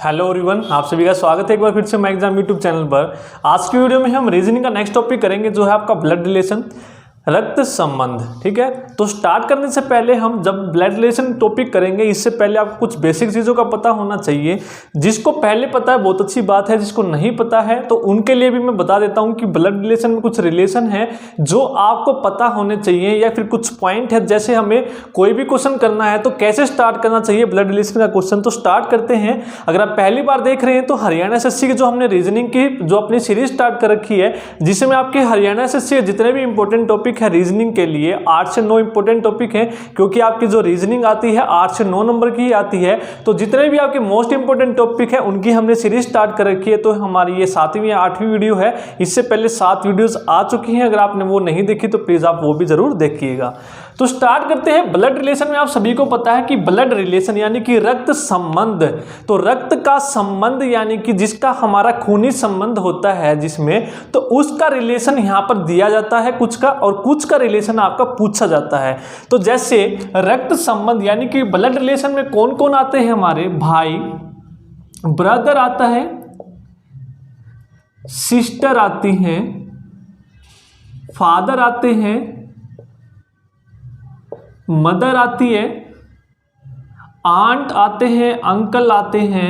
Hello everyone, आप सभी का स्वागत है एक बार फिर से माय एग्जाम यूट्यूब चैनल पर। आज की वीडियो में हम रीजनिंग का नेक्स्ट टॉपिक करेंगे जो है आपका ब्लड रिलेशन, रक्त संबंध। ठीक है, तो स्टार्ट करने से पहले हम जब ब्लड रिलेशन टॉपिक करेंगे इससे पहले आपको कुछ बेसिक चीज़ों का पता होना चाहिए। जिसको पहले पता है बहुत अच्छी बात है, जिसको नहीं पता है तो उनके लिए भी मैं बता देता हूं कि ब्लड रिलेशन में कुछ रिलेशन है जो आपको पता होने चाहिए, या फिर कुछ पॉइंट है। जैसे हमें कोई भी क्वेश्चन करना है तो कैसे स्टार्ट करना चाहिए ब्लड रिलेशन का क्वेश्चन। तो स्टार्ट करते हैं। अगर आप पहली बार देख रहे हैं तो हरियाणा एसएससी की जो हमने रीजनिंग की जो अपनी सीरीज स्टार्ट कर रखी है, जिसमें आपके हरियाणा एसएससी के जितने भी इंपॉर्टेंट टॉपिक है रीजनिंग के लिए 8 से 9 इंपॉर्टेंट टॉपिक है, क्योंकि आपकी जो रीजनिंग आती है 8 से 9 नंबर की ही आती है। तो जितने भी आपके मोस्ट इंपॉर्टेंट टॉपिक है उनकी हमने सीरीज स्टार्ट कर रखी है। तो हमारी ये 7वीं या 8वीं वीडियो है। इससे पहले 7 वीडियोस आ चुकी हैं, अगर आपने वो नहीं देखी तो प्लीज आप वो भी जरूर देखिएगा। तो स्टार्ट करते हैं। ब्लड रिलेशन में आप सभी को पता है कि ब्लड रिलेशन यानी कि रक्त संबंध। तो रक्त का संबंध यानी कि जिसका हमारा खूनी संबंध होता है जिसमें, तो उसका रिलेशन यहां पर दिया जाता है कुछ का, और कुछ का रिलेशन आपका पूछा जाता है। तो जैसे रक्त संबंध यानी कि ब्लड रिलेशन में कौन कौन आते हैं हमारे भाई, ब्रदर आता है, सिस्टर आती हैं, फादर आते हैं, मदर आती है, आंट आते हैं, अंकल आते हैं,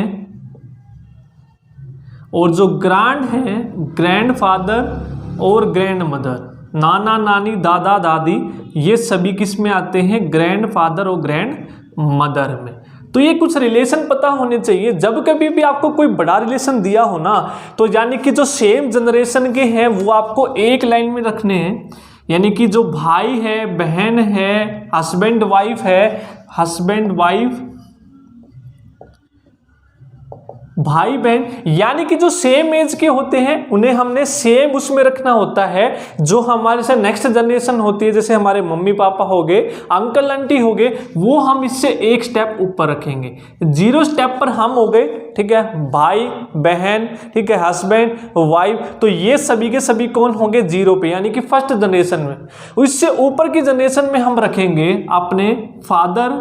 और जो ग्रैंड है ग्रैंड फादर और ग्रैंड मदर, नाना नानी दादा दादी, ये सभी किस में आते हैं, ग्रैंड फादर और ग्रैंड मदर में। तो ये कुछ रिलेशन पता होने चाहिए। जब कभी भी आपको कोई बड़ा रिलेशन दिया हो ना, तो यानी कि जो सेम जनरेशन के हैं वो आपको एक लाइन में रखने हैं। यानी कि जो भाई है, बहन है, हस्बैंड वाइफ है, हस्बैंड वाइफ, भाई बहन, यानी कि जो सेम एज के होते हैं उन्हें हमने सेम उसमें रखना होता है। जो हमारे से नेक्स्ट जनरेशन होती है, जैसे हमारे मम्मी पापा हो गए, अंकल आंटी हो गए, वो हम इससे एक स्टेप ऊपर रखेंगे। 0 स्टेप पर हम हो गए, ठीक है, भाई बहन, ठीक है, हस्बैंड वाइफ। तो ये सभी के सभी कौन होंगे, 0 पे, यानी कि फर्स्ट जनरेशन में। उससे ऊपर की जनरेशन में हम रखेंगे अपने फादर,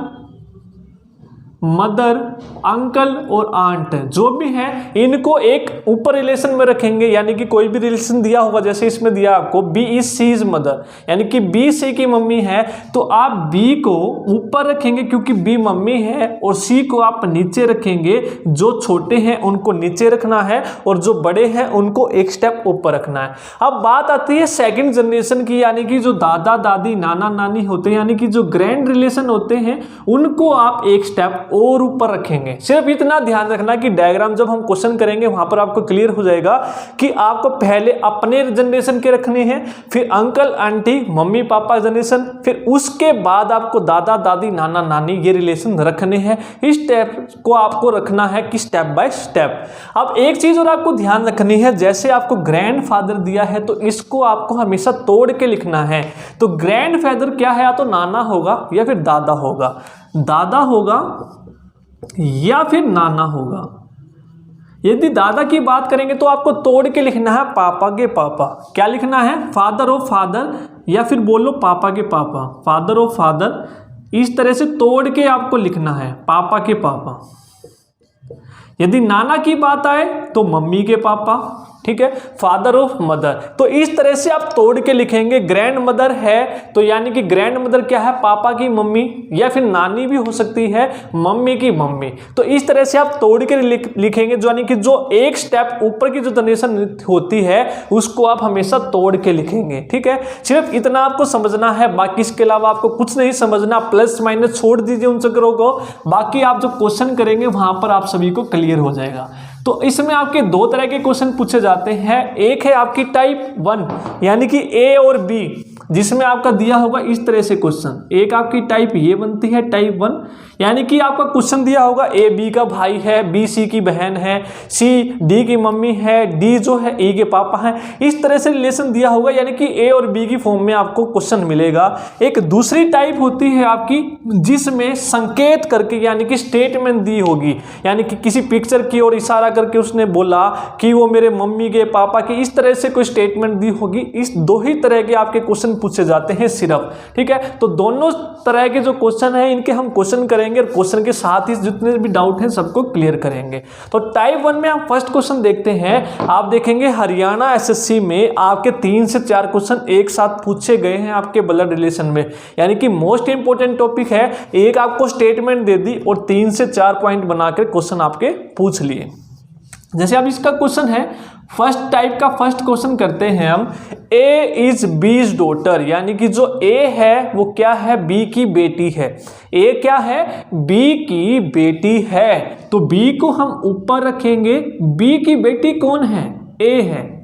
मदर, अंकल और आंट, जो भी हैं इनको एक ऊपर रिलेशन में रखेंगे। यानी कि कोई भी रिलेशन दिया होगा, जैसे इसमें दिया आपको B is C is mother, यानी कि बी सी की मम्मी है, तो आप बी को ऊपर रखेंगे क्योंकि बी मम्मी है, और सी को आप नीचे रखेंगे। जो छोटे हैं उनको नीचे रखना है और जो बड़े हैं उनको एक स्टेप ऊपर रखना है। अब बात आती है सेकेंड जनरेशन की, यानी कि जो दादा दादी नाना नानी होते हैं, यानी कि जो ग्रैंड रिलेशन होते हैं, उनको आप एक स्टेप और ऊपर रखेंगे। सिर्फ इतना ध्यान रखना कि डायग्राम जब हम क्वेश्चन करेंगे वहां पर आपको क्लियर हो जाएगा कि आपको पहले अपने जनरेशन के रखने हैं, फिर uncle aunty mummy papa generation, फिर उसके बाद आपको दादा दादी नाना नानी ये रिलेशन रखने हैं। इस स्टेप को आपको रखना है कि स्टेप बाय स्टेप। अब एक चीज और आपको ध्यान रखनी है, जैसे आपको ग्रैंड फादर दिया है तो इसको आपको हमेशा तोड़ के लिखना है। तो ग्रैंड फादर क्या है, या तो नाना होगा या फिर दादा होगा, दादा होगा या फिर नाना होगा। यदि दादा की बात करेंगे तो आपको तोड़ के लिखना है पापा के पापा। क्या लिखना है, फादर ऑफ फादर, या फिर बोलो पापा के पापा, फादर ऑफ फादर। इस तरह से तोड़ के आपको लिखना है पापा के पापा। यदि नाना की बात आए तो मम्मी के पापा, ठीक है, फादर ऑफ मदर। तो इस तरह से आप तोड़ के लिखेंगे। ग्रैंड मदर है तो यानी कि ग्रैंड मदर क्या है, पापा की मम्मी, या फिर नानी भी हो सकती है, मम्मी की मम्मी। तो इस तरह से आप तोड़ के लिखेंगे, जो यानी कि जो एक स्टेप ऊपर की जो जनरेशन होती है उसको आप हमेशा तोड़ के लिखेंगे। ठीक है, सिर्फ इतना आपको समझना है, बाकी इसके अलावा आपको कुछ नहीं समझना। प्लस माइनस छोड़ दीजिए उन चक्करों को, बाकी आप जो क्वेश्चन करेंगे वहां पर आप सभी को क्लियर हो जाएगा। तो इसमें आपके 2 तरह के क्वेश्चन पूछे जाते हैं। एक है आपकी टाइप 1 यानी कि ए और बी, जिसमें आपका दिया होगा इस तरह से क्वेश्चन। एक आपकी टाइप ये बनती है टाइप 1, यानी कि आपका क्वेश्चन दिया होगा ए बी का भाई है, बी सी की बहन है, सी डी की मम्मी है, डी जो है ए के पापा हैं। इस तरह से रिलेशन दिया होगा, यानी कि ए और बी की फॉर्म में आपको क्वेश्चन मिलेगा। एक दूसरी टाइप होती है आपकी जिसमें संकेत करके यानी कि स्टेटमेंट दी होगी, यानी कि किसी पिक्चर की ओर इशारा करके उसने बोला कि वो मेरे मम्मी के पापा की, इस तरह से कोई स्टेटमेंट दी होगी। इस 2 ही तरह के आपके क्वेश्चन पूछे जाते हैं सिर्फ, ठीक है। तो दोनों तरह के जो क्वेश्चन है इनके हम क्वेश्चन करेंगे और क्वेश्चन के साथ ही जितने भी डाउट हैं सबको क्लियर करेंगे। तो टाइप 1 में हम फर्स्ट क्वेश्चन देखते हैं। आप देखेंगे हरियाणा एसएससी में आपके 3 से 4 क्वेश्चन एक साथ पूछे गए हैं आपके ब्लड रिलेशन में, यानी कि मोस्ट इंपोर्टेंट टॉपिक है। एक आपको स्टेटमेंट दे दी और 3 से 4 पॉइंट बनाकर क्वेश्चन आपके पूछ लिए। जैसे अब इसका क्वेश्चन है फर्स्ट टाइप का, फर्स्ट क्वेश्चन करते हैं हम। ए इज बीज डॉटर, यानी कि जो ए है वो क्या है, बी की बेटी है। ए क्या है, बी की बेटी है, तो बी को हम ऊपर रखेंगे। बी की बेटी कौन है, ए है।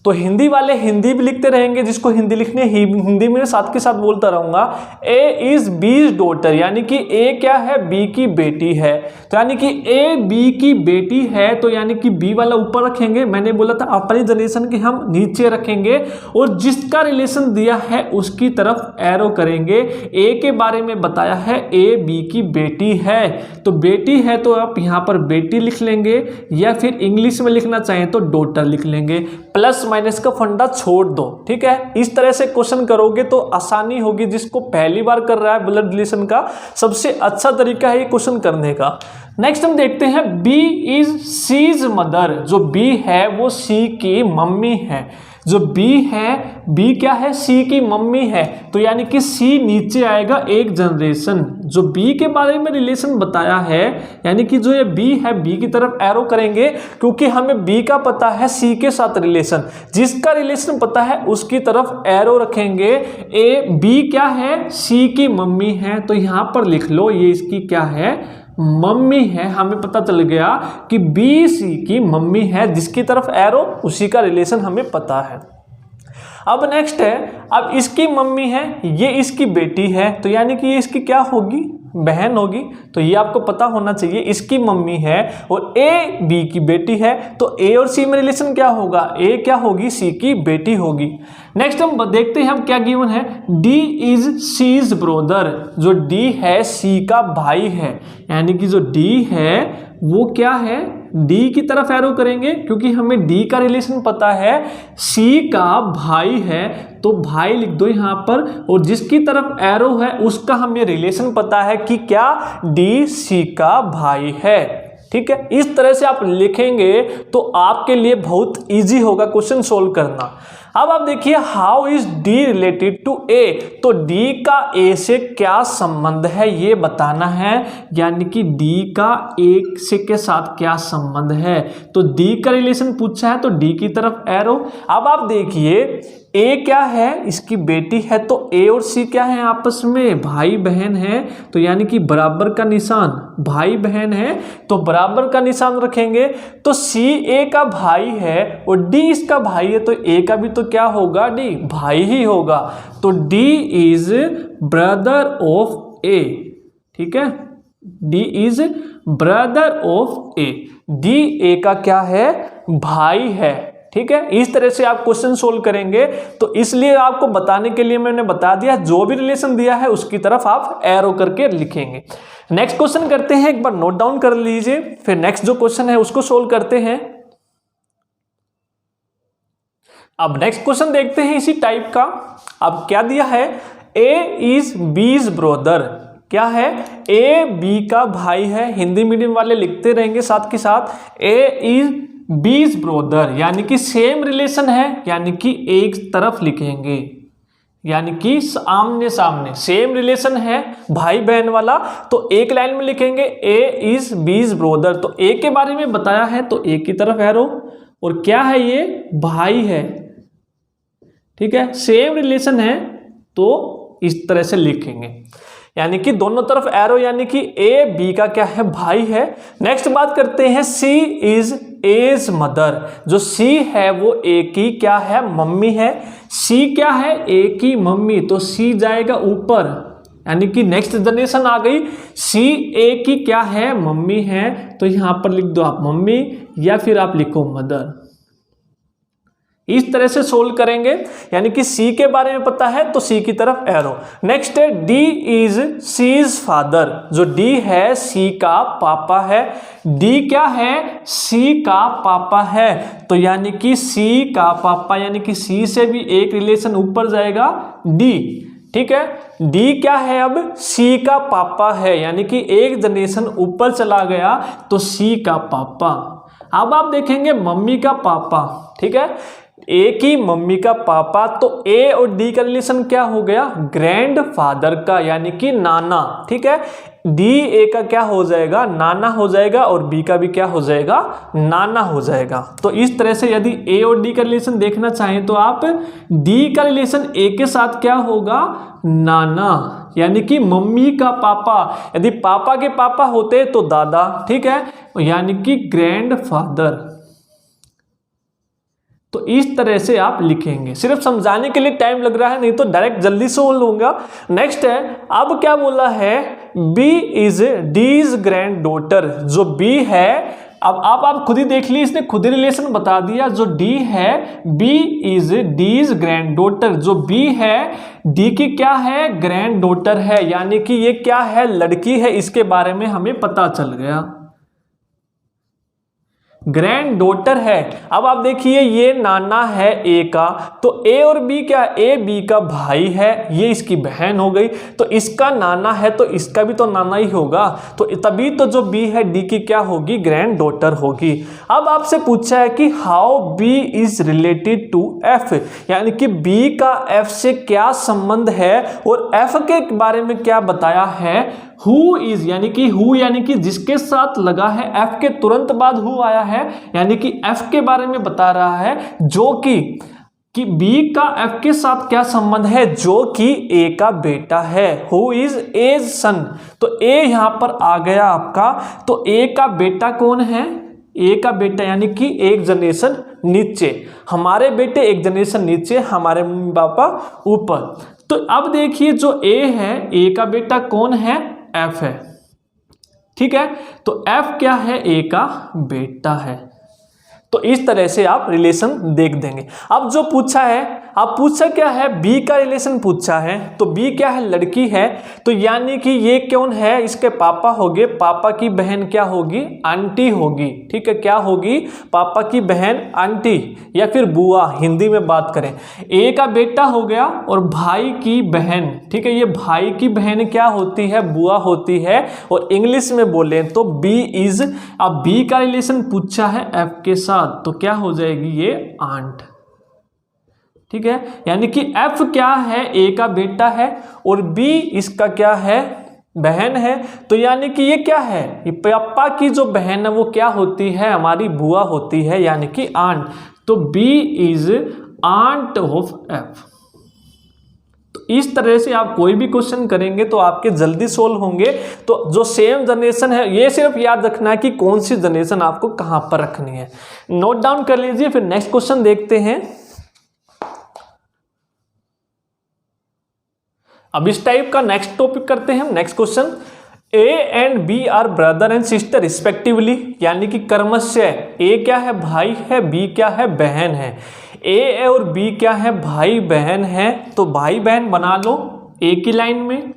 तो हिंदी वाले हिंदी भी लिखते रहेंगे, जिसको हिंदी लिखनी है हिंदी में साथ के साथ बोलता रहूंगा। ए इज बीज डॉटर, यानी कि ए क्या है, बी की बेटी है। तो यानी कि ए बी की बेटी है, तो यानी कि बी वाला ऊपर रखेंगे। मैंने बोला था अपनी रिलेशन के हम नीचे रखेंगे और जिसका रिलेशन दिया है उसकी तरफ एरो करेंगे। ए के बारे में बताया है ए बी की बेटी है, तो बेटी है तो आप यहाँ पर बेटी लिख लेंगे, या फिर इंग्लिश में लिखना चाहें तो डॉटर लिख लेंगे। प्लस माइनस का फंडा छोड़ दो, ठीक है। इस तरह से क्वेश्चन करोगे तो आसानी होगी। जिसको पहली बार कर रहा है ब्लड रिलेशन का, सबसे अच्छा तरीका है ये क्वेश्चन करने का। नेक्स्ट हम देखते हैं बी इज सीज मदर। जो बी है वो सी की मम्मी है। जो बी है, बी क्या है, सी की मम्मी है, तो यानी कि सी नीचे आएगा एक जनरेशन। जो बी के बारे में रिलेशन बताया है, यानी कि जो ये बी है बी की तरफ एरो करेंगे, क्योंकि हमें बी का पता है सी के साथ रिलेशन। जिसका रिलेशन पता है उसकी तरफ एरो रखेंगे। ए बी क्या है, सी की मम्मी है, तो यहां पर लिख लो ये इसकी क्या है, मम्मी है। हमें पता चल गया कि बी सी की मम्मी है, जिसकी तरफ एरो उसी का रिलेशन हमें पता है। अब नेक्स्ट है, अब इसकी मम्मी है, ये इसकी बेटी है, तो यानी कि ये इसकी क्या होगी, बहन होगी। तो ये आपको पता होना चाहिए। इसकी मम्मी है और ए बी की बेटी है, तो ए और सी में रिलेशन क्या होगा, ए क्या होगी, सी की बेटी होगी। नेक्स्ट हम देखते हैं हम क्या गिवन है। D is C's brother. जो डी है सी का भाई है, यानी कि जो डी है वो क्या है, डी की तरफ एरो करेंगे, क्योंकि हमें डी का रिलेशन पता है सी का भाई है, तो भाई लिख दो यहां पर। और जिसकी तरफ एरो है उसका हमें रिलेशन पता है कि क्या, डी सी का भाई है, ठीक है। इस तरह से आप लिखेंगे तो आपके लिए बहुत इजी होगा क्वेश्चन सोल्व करना। अब आप देखिए how is D related to A, तो डी का ए से क्या संबंध है ये बताना है, यानी कि डी का ए से के साथ क्या संबंध है। तो डी का रिलेशन पूछा है तो डी की तरफ एरो। अब आप देखिए ए क्या है, इसकी बेटी है, तो ए और सी क्या है, आपस में भाई बहन है, तो यानी कि बराबर का निशान, भाई बहन है तो बराबर का निशान रखेंगे। तो सी ए का भाई है और डी इसका भाई है, तो ए का भी तो क्या होगा, डी भाई ही होगा। तो डी इज ब्रदर ऑफ ए, ठीक है, D is brother of A. D A का क्या है, भाई है, ठीक है। इस तरह से आप क्वेश्चन सोल्व करेंगे। तो इसलिए आपको बताने के लिए मैंने बता दिया, जो भी रिलेशन दिया है उसकी तरफ आप एरो करके लिखेंगे। नेक्स्ट क्वेश्चन करते हैं, एक बार नोट डाउन कर लीजिए, फिर नेक्स्ट जो क्वेश्चन है उसको सोल्व करते हैं। अब नेक्स्ट क्वेश्चन देखते हैं इसी टाइप का। अब क्या दिया है, ए इज बीज ब्रोदर। क्या है, ए बी का भाई है। हिंदी मीडियम वाले लिखते रहेंगे साथ के साथ, ए इज बीज ब्रोदर, यानी कि सेम रिलेशन है, यानी कि एक तरफ लिखेंगे, यानी कि आमने सामने सेम रिलेशन है भाई बहन वाला, तो एक लाइन में लिखेंगे ए इज बीज ब्रोदर। तो ए के बारे में बताया है तो ए की तरफ एरो, और क्या है ये, भाई है, ठीक है, सेम रिलेशन है तो इस तरह से लिखेंगे, यानी कि दोनों तरफ एरो, यानी कि ए बी का क्या है, भाई है। नेक्स्ट बात करते हैं, सी इज एज मदर। जो सी है वो ए की क्या है, मम्मी है। सी क्या है, ए की मम्मी, तो सी जाएगा ऊपर, यानी कि नेक्स्ट जनरेशन आ गई। सी ए की क्या है, मम्मी है, तो यहां पर लिख दो आप मम्मी, या फिर आप लिखो मदर, इस तरह से सोल्व करेंगे, यानी कि सी के बारे में पता है तो सी की तरफ एरो। नेक्स्ट है डी इज सीज फादर, जो डी है सी का पापा है। डी क्या है? सी का पापा है, तो यानी कि सी का पापा, यानी कि सी से भी एक रिलेशन ऊपर जाएगा डी। ठीक है, डी क्या है? अब सी का पापा है, यानी कि एक जनरेशन ऊपर चला गया तो सी का पापा। अब आप देखेंगे मम्मी का पापा, ठीक है, ए की मम्मी का पापा, तो ए और डी का रिलेशन क्या हो गया? ग्रैंडफादर का, यानी कि नाना। ठीक है, डी ए का क्या हो जाएगा? नाना हो जाएगा, और बी का भी क्या हो जाएगा? नाना हो जाएगा। तो इस तरह से यदि ए और डी का रिलेशन देखना चाहें तो आप डी का रिलेशन ए के साथ क्या होगा? नाना, यानी कि मम्मी का पापा। यदि पापा के पापा होते तो दादा, ठीक है, यानी कि ग्रैंडफादर। तो इस तरह से आप लिखेंगे, सिर्फ समझाने के लिए टाइम लग रहा है, नहीं तो डायरेक्ट जल्दी सोल्व होगा। नेक्स्ट है, अब क्या बोला है? B is D's granddaughter, जो बी है, अब आप खुद ही देख ली, इसने खुद ही रिलेशन बता दिया। जो डी है, B is D's granddaughter, जो बी है डी की क्या है? ग्रैंड डॉटर है, यानी कि ये क्या है? लड़की है, इसके बारे में हमें पता चल गया, ग्रैंड डॉटर है। अब आप देखिए ये नाना है ए का, तो ए और बी क्या? ए बी का भाई है, ये इसकी बहन हो गई, तो इसका नाना है तो इसका भी तो नाना ही होगा, तो तभी तो जो बी है डी की क्या होगी? ग्रैंड डॉटर होगी। अब आपसे पूछा है कि how B is related to F, यानी कि बी का एफ से क्या संबंध है, और एफ के बारे में क्या बताया है? हु इज, यानी कि हु यानी कि जिसके साथ लगा है, एफ के तुरंत बाद हु आया है, यानी कि एफ के बारे में बता रहा है, जो कि बी का एफ के साथ क्या संबंध है? जो कि ए का बेटा है, हु इज एज सन, तो ए यहां पर आ गया आपका। तो ए का बेटा कौन है? ए का बेटा यानी कि एक जनरेशन नीचे, हमारे बेटे एक जनरेशन नीचे, हमारे मम्मी पापा ऊपर। तो अब देखिए जो ए है, ए का बेटा कौन है? एफ है, ठीक है, तो एफ क्या है? ए का बेटा है। तो इस तरह से आप रिलेशन देख देंगे। अब जो पूछा है, अब पूछा क्या है? बी का रिलेशन पूछा है, तो बी क्या है? लड़की है, तो यानी कि ये कौन है? इसके पापा होंगे, पापा की बहन क्या होगी? आंटी होगी। ठीक है, क्या होगी? पापा की बहन आंटी या फिर बुआ, हिंदी में बात करें। ए का बेटा हो गया और भाई की बहन, ठीक है, ये भाई की बहन क्या होती है? बुआ होती है, और इंग्लिश में बोले तो बी इज। अब बी का रिलेशन पूछा है एफ के साथ, तो क्या हो जाएगी? ये आंट। ठीक है, यानी कि एफ क्या है? ए का बेटा है, और बी इसका क्या है? बहन है, तो यानी कि ये क्या है? ये पापा की जो बहन है वो क्या होती है? हमारी बुआ होती है, यानी कि आंट। तो B is aunt of F. तो इस तरह से आप कोई भी क्वेश्चन करेंगे तो आपके जल्दी सोल्व होंगे। तो जो सेम जनरेशन है, ये सिर्फ याद रखना है कि कौन सी जनरेशन आपको कहां पर रखनी है, नोट डाउन कर लीजिए। फिर नेक्स्ट क्वेश्चन देखते हैं। अब इस टाइप का नेक्स्ट टॉपिक करते हैं हम। Next question, A and B are brother and sister respectively, यानी कि क्रमशः ए क्या है? भाई है, बी क्या है? बहन है। ए और बी क्या है? भाई बहन है, तो भाई बहन बना लो एक ही लाइन में,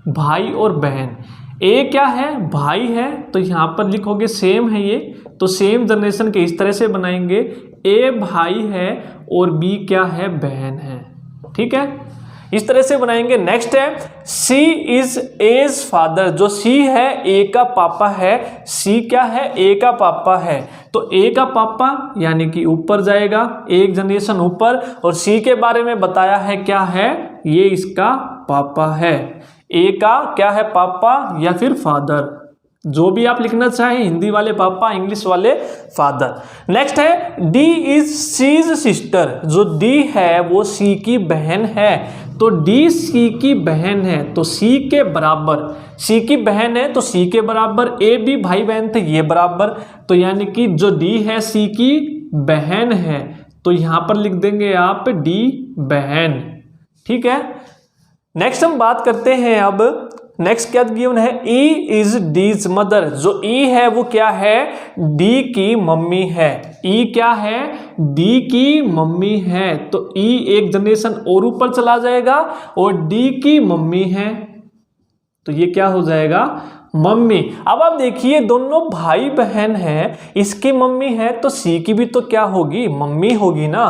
भाई और बहन। ए क्या है? भाई है, तो यहां पर लिखोगे सेम है ये, तो सेम जनरेशन के इस तरह से बनाएंगे, ए भाई है और बी क्या है? बहन है। ठीक है, इस तरह से बनाएंगे। नेक्स्ट है, सी इज एज फादर, जो सी है ए का पापा है, सी क्या है? ए का पापा है, तो ए का पापा यानी कि ऊपर जाएगा एक जनरेशन ऊपर, और सी के बारे में बताया है क्या है? ये इसका पापा है। ए का क्या है? पापा या फिर फादर, जो भी आप लिखना चाहें, हिंदी वाले पापा, इंग्लिश वाले फादर। नेक्स्ट है, डी इज सीज सिस्टर, जो डी है वो सी की बहन है, तो डी सी की बहन है, तो सी के बराबर, सी की बहन है तो सी के बराबर, ए भी भाई बहन थे ये बराबर, तो यानी कि जो डी है सी की बहन है, तो यहां पर लिख देंगे आप डी बहन। ठीक है, नेक्स्ट हम बात करते हैं अब नेक्स्ट क्या गिवन है, ई इज डीज मदर। जो ई है वो क्या है, डी की मम्मी है। ई क्या है, डी की मम्मी है। तो ई एक जनरेशन और ऊपर चला जाएगा और डी की मम्मी है, तो ये क्या हो जाएगा, मम्मी। अब आप देखिए दोनों भाई बहन हैं, इसकी मम्मी है तो सी की भी तो क्या होगी, मम्मी होगी ना।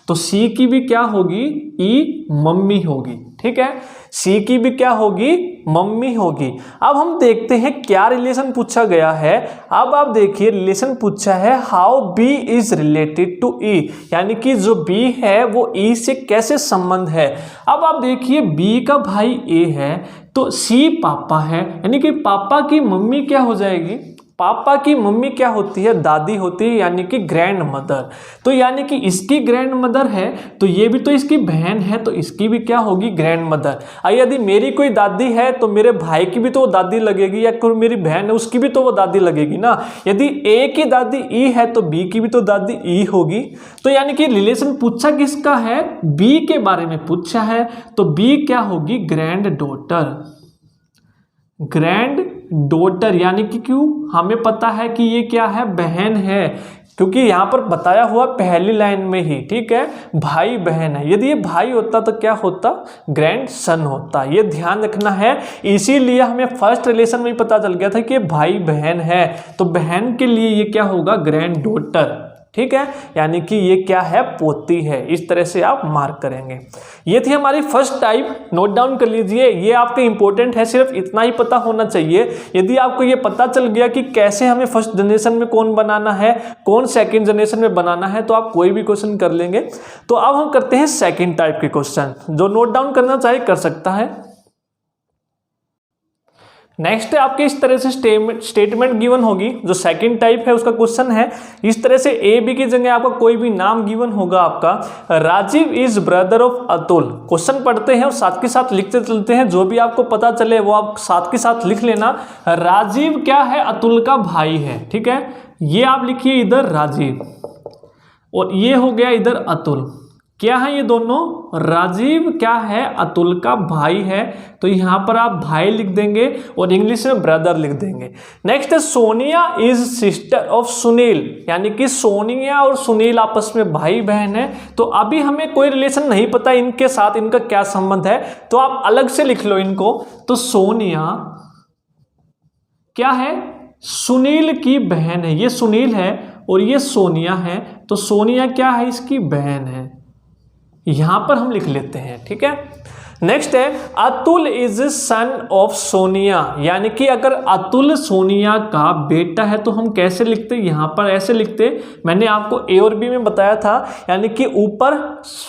तो सी की भी क्या होगी, ई मम्मी होगी। ठीक है, सी की भी क्या होगी, मम्मी होगी। अब हम देखते हैं क्या रिलेशन पूछा गया है। अब आप देखिए रिलेशन पूछा है how B is related to E, यानी कि जो बी है वो ई से कैसे संबंध है। अब आप देखिए बी का भाई ए है तो सी पापा है, यानी कि पापा की मम्मी क्या हो जाएगी, पापा की मम्मी क्या होती है, दादी होती है, यानी कि ग्रैंड मदर। तो यानी कि इसकी ग्रैंड मदर है तो ये भी तो इसकी बहन है, तो इसकी भी क्या होगी, ग्रैंड मदर। यदि मेरी कोई दादी है तो मेरे भाई की भी तो वो दादी लगेगी, या कोई मेरी बहन है उसकी भी तो वो दादी लगेगी ना। यदि ए की दादी ई है तो बी की भी तो दादी ई होगी। तो यानी कि रिलेशन पूछा किसका है, बी के बारे में पूछा है, तो बी क्या होगी, ग्रैंड डॉटर। ग्रैंड डॉटर यानी कि क्यों, हमें पता है कि ये क्या है, बहन है, क्योंकि यहां पर बताया हुआ पहली लाइन में ही। ठीक है, भाई बहन है, यदि ये भाई होता तो क्या होता, ग्रैंड सन होता। ये ध्यान रखना है, इसीलिए हमें फर्स्ट रिलेशन में ही पता चल गया था कि ये भाई बहन है, तो बहन के लिए ये क्या होगा, ग्रैंड डॉटर। ठीक है, यानी कि ये क्या है, पोती है। इस तरह से आप मार्क करेंगे। ये थी हमारी फर्स्ट टाइप, नोट डाउन कर लीजिए, ये आपके इंपॉर्टेंट है, सिर्फ इतना ही पता होना चाहिए। यदि आपको ये पता चल गया कि कैसे हमें फर्स्ट जनरेशन में कौन बनाना है, कौन सेकंड जनरेशन में बनाना है, तो आप कोई भी क्वेश्चन कर लेंगे। तो अब हम करते हैं सेकंड टाइप के क्वेश्चन, जो नोट डाउन करना चाहे कर सकता है। नेक्स्ट है आपके इस तरह से स्टेटमेंट गिवन होगी, जो सेकंड टाइप है उसका क्वेश्चन है। इस तरह से ए बी की जगह आपका कोई भी नाम गिवन होगा आपका, Rajiv is brother of Atul. Question पढ़ते हैं और साथ के साथ लिखते चलते हैं, जो भी आपको पता चले वो आप साथ के साथ लिख लेना। राजीव क्या है, अतुल का भाई है। ठीक है, ये आप लिखिए इधर राजीव, और ये हो गया इधर अतुल। क्या है ये दोनों, राजीव क्या है, अतुल का भाई है, तो यहां पर आप भाई लिख देंगे और इंग्लिश में ब्रदर लिख देंगे। नेक्स्ट है Sonia is sister of Sunil, यानी कि सोनिया और सुनील आपस में भाई बहन है। तो अभी हमें कोई रिलेशन नहीं पता इनके साथ, इनका क्या संबंध है, तो आप अलग से लिख लो इनको। तो सोनिया क्या है, सुनील की बहन है, ये सुनील है और ये सोनिया है, तो सोनिया क्या है, इसकी बहन है। यहां पर हम लिख लेते हैं। ठीक है, नेक्स्ट है Atul is son of Sonia, यानी कि अगर अतुल सोनिया का बेटा है तो हम कैसे लिखते, यहां पर ऐसे लिखते, मैंने आपको ए और बी में बताया था, यानी कि ऊपर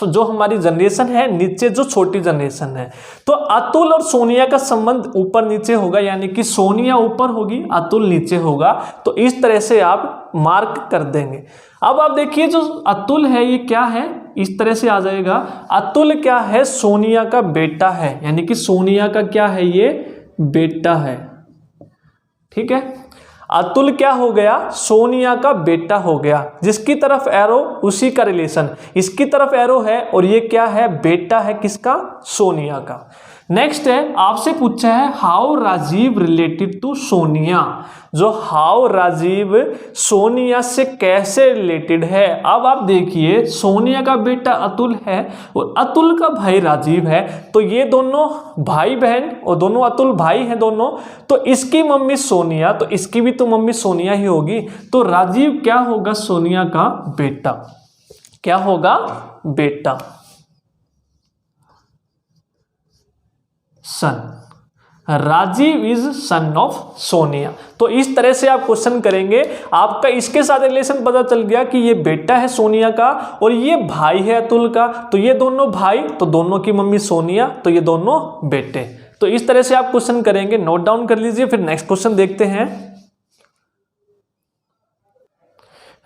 जो हमारी जनरेशन है, नीचे जो छोटी जनरेशन है। तो अतुल और सोनिया का संबंध ऊपर नीचे होगा, यानी कि सोनिया ऊपर होगी, अतुल नीचे होगा। तो इस तरह से आप मार्क कर देंगे। अब आप देखिए जो अतुल है ये क्या है, इस तरह से आ जाएगा, अतुल क्या है, सोनिया का बेटा है, यानी कि सोनिया का क्या है, ये बेटा है। ठीक है, अतुल क्या हो गया, सोनिया का बेटा हो गया। जिसकी तरफ एरो उसी का रिलेशन, इसकी तरफ एरो है और ये क्या है, बेटा है किसका, सोनिया का। नेक्स्ट है आपसे पूछा है how Rajiv related to Sonia, जो हाउ राजीव सोनिया से कैसे रिलेटेड है। अब आप देखिए सोनिया का बेटा अतुल है और अतुल का भाई राजीव है, तो ये दोनों भाई बहन और दोनों अतुल भाई हैं दोनों। तो इसकी मम्मी सोनिया, तो इसकी भी तो मम्मी सोनिया ही होगी। तो राजीव क्या होगा, सोनिया का बेटा, क्या होगा, बेटा, son. Rajiv is son of Sonia. तो इस तरह से आप क्वेश्चन करेंगे। आपका इसके साथ रिलेशन पता चल गया कि ये बेटा है सोनिया का और ये भाई है अतुल का, तो ये दोनों भाई, तो दोनों की मम्मी सोनिया, तो ये दोनों बेटे। तो इस तरह से आप क्वेश्चन करेंगे, नोट डाउन कर लीजिए। फिर नेक्स्ट क्वेश्चन देखते हैं।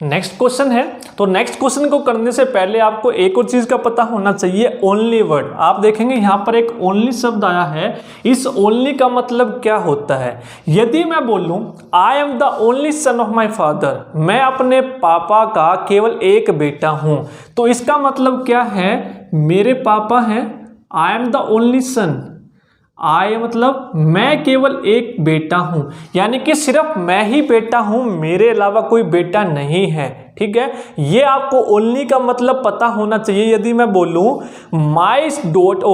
नेक्स्ट क्वेश्चन है, तो नेक्स्ट क्वेश्चन को करने से पहले आपको एक और चीज का पता होना चाहिए, ओनली वर्ड। आप देखेंगे यहां पर एक ओनली शब्द आया है, इस ओनली का मतलब क्या होता है। यदि मैं बोलूं आई am the only son of my father, मैं अपने पापा का केवल एक बेटा हूं, तो इसका मतलब क्या है, मेरे पापा हैं, I am the only son, I मतलब मैं केवल एक बेटा हूं, यानी कि सिर्फ मैं ही बेटा हूं, मेरे अलावा कोई बेटा नहीं है। ठीक है, ये आपको ओनली का मतलब पता होना चाहिए। यदि मैं बोलूं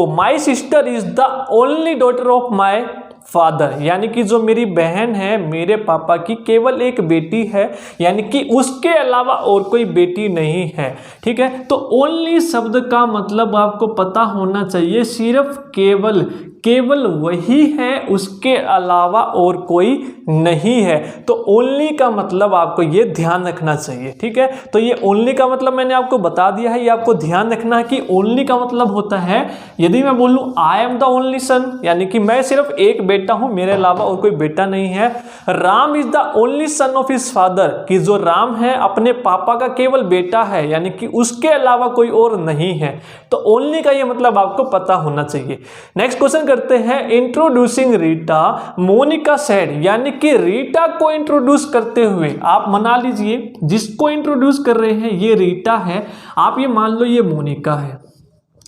my sister is the only daughter of my father, यानी कि जो मेरी बहन है मेरे पापा की केवल एक बेटी है, यानी कि उसके अलावा और कोई बेटी नहीं है। ठीक है, तो ओनली शब्द का मतलब आपको पता होना चाहिए, सिर्फ केवल वही है, उसके अलावा और कोई नहीं है। तो ओनली का मतलब आपको ये ध्यान रखना चाहिए। ठीक है, तो ये ओनली का मतलब मैंने आपको बता दिया है, ये आपको ध्यान रखना है कि ओनली का मतलब होता है, यदि मैं बोलूं आई एम द ओनली सन, यानी कि मैं सिर्फ एक बेटा हूं, मेरे अलावा और कोई बेटा नहीं है। Ram is the only son of his father, कि जो राम है अपने पापा का केवल बेटा है, यानी कि उसके अलावा कोई और नहीं है। तो ओनली का ये मतलब आपको पता होना चाहिए। नेक्स्ट क्वेश्चन करते हैं, इंट्रोड्यूसिंग रीटा मोनिका सेड, यानी कि रीटा को इंट्रोड्यूस करते हुए आप मना लीजिए जिसको इंट्रोड्यूस कर रहे हैं ये रीटा है, आप ये मान लो ये मोनिका है।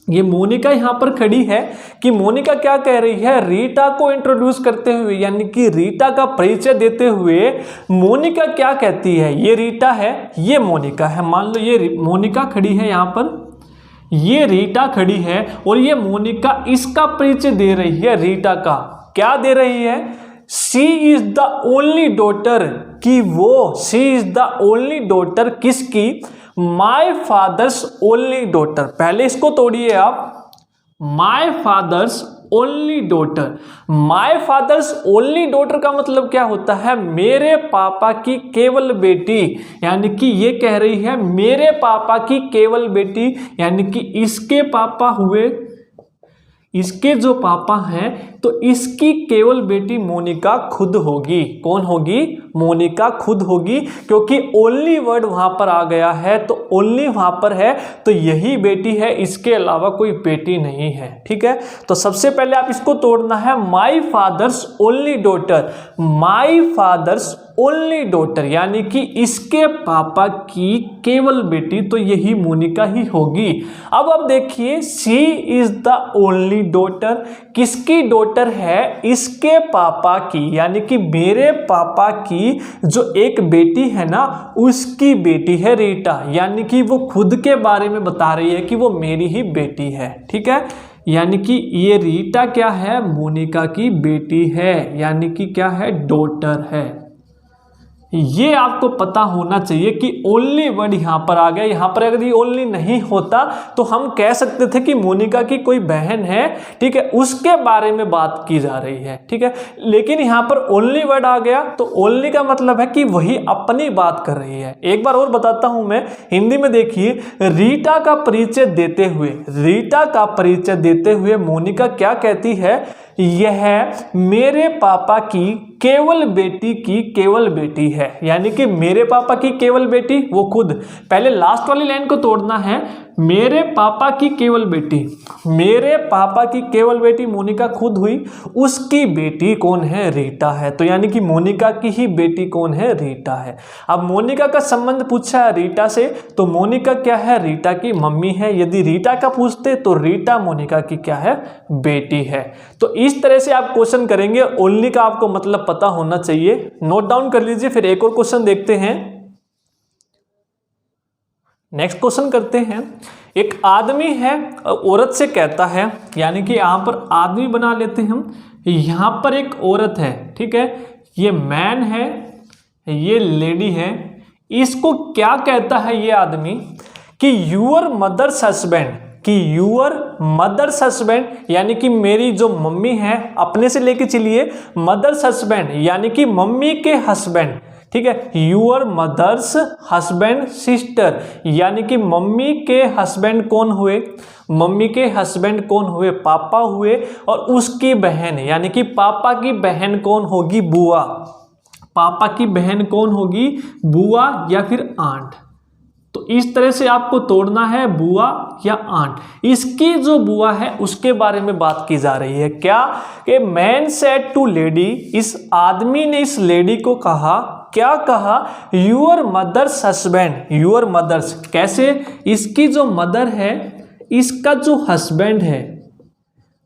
ये मोनिका यहां पर खड़ी है कि मोनिका क्या कह रही है, रीटा को इंट्रोड्यूस करते हुए, यानी कि रीटा का परिचय देते हुए मोनिका क्या कहती है, ये रीटा है, ये मोनिका है। मान लो ये मोनिका खड़ी है यहां पर, ये रीटा खड़ी है और ये मोनिका इसका परिचय दे रही है रीटा का। क्या दे रही है, she is the only daughter, कि वो she is the only daughter किसकी, माई फादर्स ओनली डॉटर। पहले इसको तोड़िए आप, my father's only daughter. My father's only daughter का मतलब क्या होता है, मेरे पापा की केवल बेटी, यानी कि ये कह रही है मेरे पापा की केवल बेटी, यानी कि इसके पापा हुए, इसके जो पापा हैं तो इसकी केवल बेटी मोनिका खुद होगी। कौन होगी, मोनिका खुद होगी, क्योंकि ओनली वर्ड वहां पर आ गया है, तो ओनली वहां पर है तो यही बेटी है, इसके अलावा कोई बेटी नहीं है। ठीक है, तो सबसे पहले आप इसको तोड़ना है, my father's only daughter, my father's only daughter, यानी कि इसके पापा की केवल बेटी, तो यही मोनिका ही होगी। अब आप देखिए, she is the only daughter, किसकी डॉटर है, इसके पापा की, यानी कि मेरे पापा की जो एक बेटी है ना, उसकी बेटी है रीटा, यानी कि वो खुद के बारे में बता रही है कि वो मेरी ही बेटी है। ठीक है, यानी कि ये रीटा क्या है, मोनिका की बेटी है, यानी कि क्या है, डॉटर है। ये आपको पता होना चाहिए कि ओनली वर्ड यहां पर आ गया। यहां पर अगर ये ओनली नहीं होता तो हम कह सकते थे कि मोनिका की कोई बहन है, ठीक है, उसके बारे में बात की जा रही है। ठीक है, लेकिन यहां पर ओनली वर्ड आ गया तो ओनली का मतलब है कि वही अपनी बात कर रही है। एक बार और बताता हूं मैं हिंदी में, देखिए, रीटा का परिचय देते हुए, रीटा का परिचय देते हुए मोनिका क्या कहती है, यह मेरे पापा की केवल बेटी की केवल बेटी है, यानी कि मेरे पापा की केवल बेटी वो खुद। पहले लास्ट वाली लाइन को तोड़ना है, मेरे पापा की केवल बेटी, मेरे पापा की केवल बेटी मोनिका खुद हुई, उसकी बेटी कौन है, रीटा है। तो यानी कि मोनिका की ही बेटी कौन है, रीटा है। अब मोनिका का संबंध पूछा है रीटा से, तो मोनिका क्या है, रीटा की मम्मी है। यदि रीटा का पूछते तो रीटा मोनिका की क्या है, बेटी है। तो इस तरह से आप क्वेश्चन करेंगे, ओनली का आपको मतलब पता होना चाहिए, नोट डाउन कर लीजिए। फिर एक और क्वेश्चन देखते हैं, नेक्स्ट क्वेश्चन करते हैं। एक आदमी है, औरत से कहता है, यानी कि यहां पर आदमी बना लेते हैं हम, यहां पर एक औरत है, ठीक है, ये मैन है, ये लेडी है, इसको क्या कहता है ये आदमी, कि यूअर मदर्स हस्बैंड, कि यूअर मदर्स हस्बैंड, यानी कि मेरी जो मम्मी है, अपने से लेके चलिए, मदर्स हस्बैंड यानी कि मम्मी के हस्बैंड, ठीक है, यूअर मदर्स हस्बैंड सिस्टर, यानी कि मम्मी के हस्बैंड कौन हुए, मम्मी के हस्बैंड कौन हुए, पापा हुए, और उसकी बहन, यानी कि पापा की बहन कौन होगी, बुआ, पापा की बहन कौन होगी, बुआ या फिर आंट। तो इस तरह से आपको तोड़ना है, बुआ या आंट। इसकी जो बुआ है उसके बारे में बात की जा रही है, क्या, कि मैन सेड टू लेडी, इस आदमी ने इस लेडी को कहा, क्या कहा, your mother's husband, your mother's, कैसे, इसकी जो मदर है, इसका जो हस्बैंड है,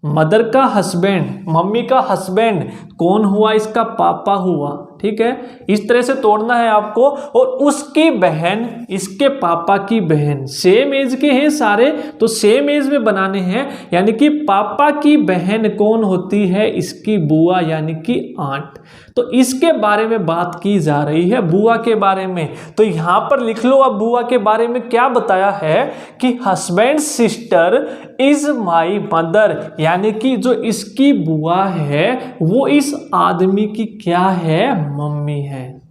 मदर का हस्बैंड, मम्मी का हस्बैंड कौन हुआ? इसका पापा हुआ। ठीक है, इस तरह से तोड़ना है आपको। और उसकी बहन, इसके पापा की बहन, सेम एज के हैं सारे तो सेम एज में बनाने हैं, यानी कि पापा की बहन कौन होती है? इसकी बुआ यानी कि आंट। तो इसके बारे में बात की जा रही है, बुआ के बारे में। तो यहां पर लिख लो अब बुआ के बारे में क्या बताया है कि husband sister is my mother, यानी कि जो इसकी बुआ है वो इस आदमी की क्या है? मम्मी है।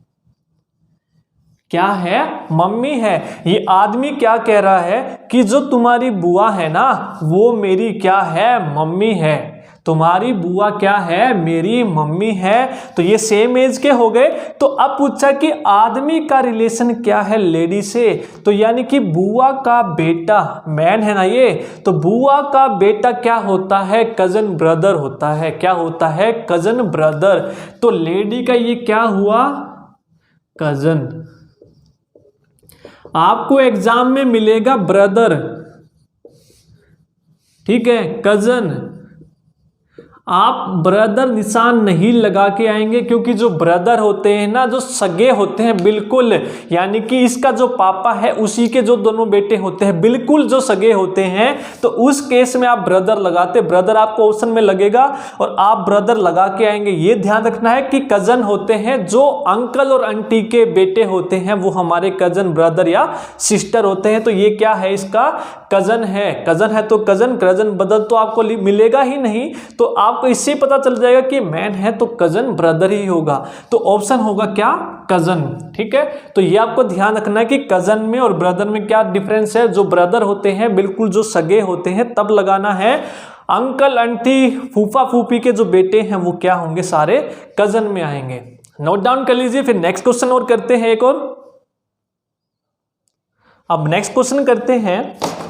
क्या है? मम्मी है। ये आदमी क्या कह रहा है कि जो तुम्हारी बुआ है ना वो मेरी क्या है? मम्मी है। तुम्हारी बुआ क्या है? मेरी मम्मी है। तो ये सेम एज के हो गए। तो अब पूछा कि आदमी का रिलेशन क्या है लेडी से, तो यानी कि बुआ का बेटा, मैन है ना ये, तो बुआ का बेटा क्या होता है? कजन ब्रदर होता है। क्या होता है? Cousin brother. तो लेडी का ये क्या हुआ? कजन। आपको एग्जाम में मिलेगा ब्रदर, ठीक है, कजन। आप ब्रदर निशान नहीं लगा के आएंगे, क्योंकि जो ब्रदर होते हैं ना, जो सगे होते हैं बिल्कुल, यानी कि इसका जो पापा है उसी के जो दोनों बेटे होते हैं बिल्कुल जो सगे होते हैं, तो उस केस में आप ब्रदर लगाते, ब्रदर आपको ऑप्शन में लगेगा और आप ब्रदर लगा के आएंगे। ये ध्यान रखना है कि कजन होते हैं जो अंकल और आंटी के बेटे होते हैं, वो हमारे कजन ब्रदर या सिस्टर होते हैं। तो ये क्या है? इसका कजन है। कजन है तो कजन, कजन बदल तो आपको मिलेगा ही नहीं। तो आपको इससे पता चल जाएगा कि मैन है तो कजन ब्रदर ही होगा। तो ऑप्शन होगा क्या? कजन। ठीक है, तो ये आपको ध्यान रखना है कि कजन में और ब्रदर में क्या डिफरेंस है। जो ब्रदर होते हैं बिल्कुल जो सगे होते हैं तब लगाना है। अंकल आंटी फूफा फूफी के जो बेटे हैं वो क्या होंगे? सारे कजन में आएंगे। नोट डाउन कर लीजिए। फिर नेक्स्ट क्वेश्चन और करते हैं एक और। अब नेक्स्ट क्वेश्चन करते हैं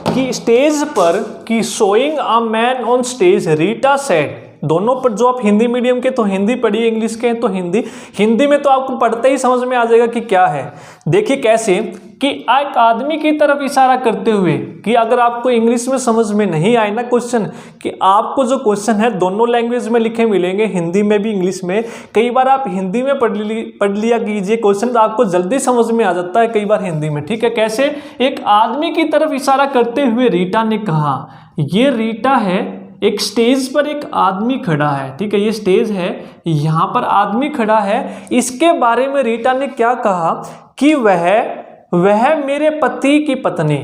कि स्टेज पर कि showing a man on stage Rita said. दोनों पर, जो आप हिंदी मीडियम के तो हिंदी पढ़िए, इंग्लिश के हैं तो हिंदी। हिंदी में तो आपको पढ़ते ही समझ में आ जाएगा कि क्या है। देखिए कैसे कि एक आदमी की तरफ इशारा करते हुए, कि अगर आपको इंग्लिश में समझ में नहीं आए ना क्वेश्चन, कि आपको जो क्वेश्चन है दोनों लैंग्वेज में लिखे मिलेंगे, हिंदी में भी इंग्लिश में। कई बार आप हिंदी में पढ़ लिया कीजिए क्वेश्चन, तो आपको जल्दी समझ में आ जाता है, कई बार हिंदी में। ठीक है, कैसे? एक आदमी की तरफ इशारा करते हुए रीटा ने कहा, ये रीटा है, एक स्टेज पर एक आदमी खड़ा है। ठीक है, ये स्टेज है, यहां पर आदमी खड़ा है। इसके बारे में रीटा ने क्या कहा कि वह मेरे पति की पत्नी,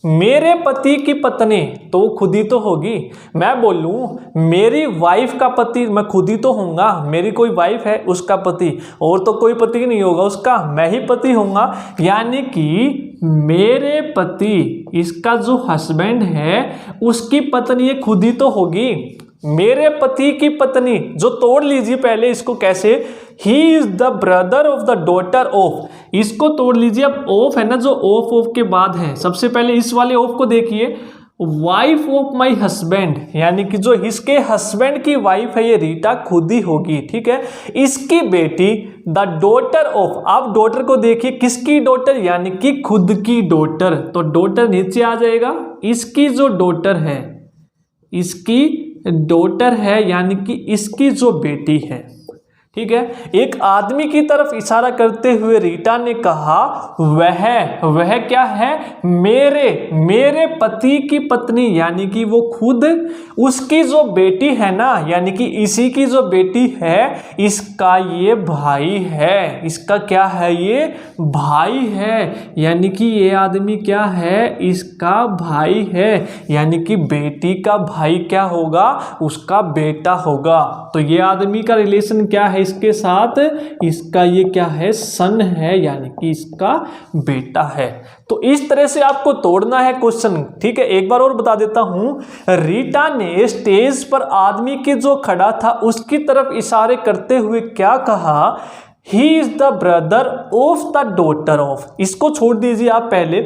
मेरे पति की पत्नी, तो वो खुद ही तो होगी। मैं बोलूं मेरी वाइफ का पति, मैं खुद ही तो होऊंगा। मेरी कोई वाइफ है, उसका पति, और तो कोई पति नहीं होगा उसका, मैं ही पति होऊंगा। यानी कि मेरे पति, इसका जो हस्बैंड है उसकी पत्नी ये खुद ही तो होगी। मेरे पति की पत्नी, जो तोड़ लीजिए पहले इसको कैसे, he is the brother of the daughter of, इसको तोड़ लीजिए। अब ऑफ है ना, जो ऑफ के बाद है, सबसे पहले इस वाले ऑफ को देखिए, वाइफ ऑफ माई हस्बैंड, यानी कि जो इसके हस्बैंड की वाइफ है ये रीटा खुद ही होगी। ठीक है, इसकी बेटी द डॉटर ऑफ, आप डॉटर को देखिए, किसकी डॉटर? यानी कि खुद की डॉटर। तो डॉटर नीचे आ जाएगा, इसकी जो डॉटर है, इसकी डॉटर है, यानी कि इसकी जो बेटी है। ठीक है, एक आदमी की तरफ इशारा करते हुए रीटा ने कहा, वह क्या है? मेरे पति की पत्नी, यानी कि वो खुद, उसकी जो बेटी है ना, यानी कि इसी की जो बेटी है, इसका ये भाई है। इसका क्या है? ये भाई है। यानी कि ये आदमी क्या है? इसका भाई है। यानी कि बेटी का भाई क्या होगा? उसका बेटा होगा। तो ये आदमी का रिलेशन क्या है इसके साथ? इसका ये क्या है? सन है, यानी कि इसका बेटा है। तो इस तरह से आपको तोड़ना है क्वेश्चन। ठीक है, एक बार और बता देता हूं, रीटा ने स्टेज पर आदमी के जो खड़ा था उसकी तरफ इशारे करते हुए क्या कहा? He is the brother of the daughter of, इसको छोड़ दीजिए आप पहले,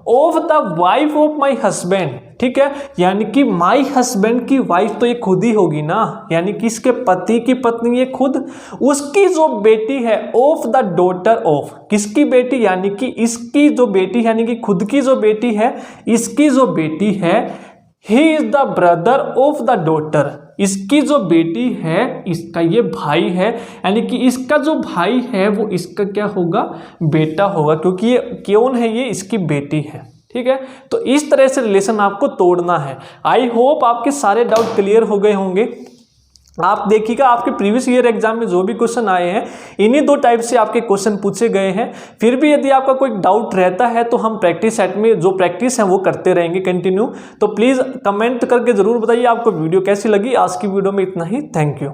of the wife of my husband. ठीक है, यानी कि माई हस्बैंड की वाइफ तो ये खुद ही होगी ना, यानी कि इसके पति की पत्नी ये खुद, उसकी जो बेटी है ऑफ द डॉटर ऑफ, किसकी बेटी? यानी कि इसकी जो बेटी, यानी कि खुद की जो बेटी है, इसकी जो बेटी है, he is the brother of the daughter, इसकी जो बेटी है इसका ये भाई है, यानी कि इसका जो भाई है वो इसका क्या होगा, बेटा होगा, क्योंकि ये कौन है, ये इसकी बेटी है। ठीक है, तो इस तरह से रिलेशन आपको तोड़ना है। आई होप आपके सारे डाउट क्लियर हो गए होंगे। आप देखिएगा आपके प्रीवियस ईयर एग्जाम में जो भी क्वेश्चन आए हैं इन्हीं दो टाइप से आपके क्वेश्चन पूछे गए हैं। फिर भी यदि आपका कोई डाउट रहता है तो हम प्रैक्टिस सेट में जो प्रैक्टिस है वो करते रहेंगे कंटिन्यू। तो प्लीज़ कमेंट करके ज़रूर बताइए आपको वीडियो कैसी लगी। आज की वीडियो में इतना ही, थैंक यू।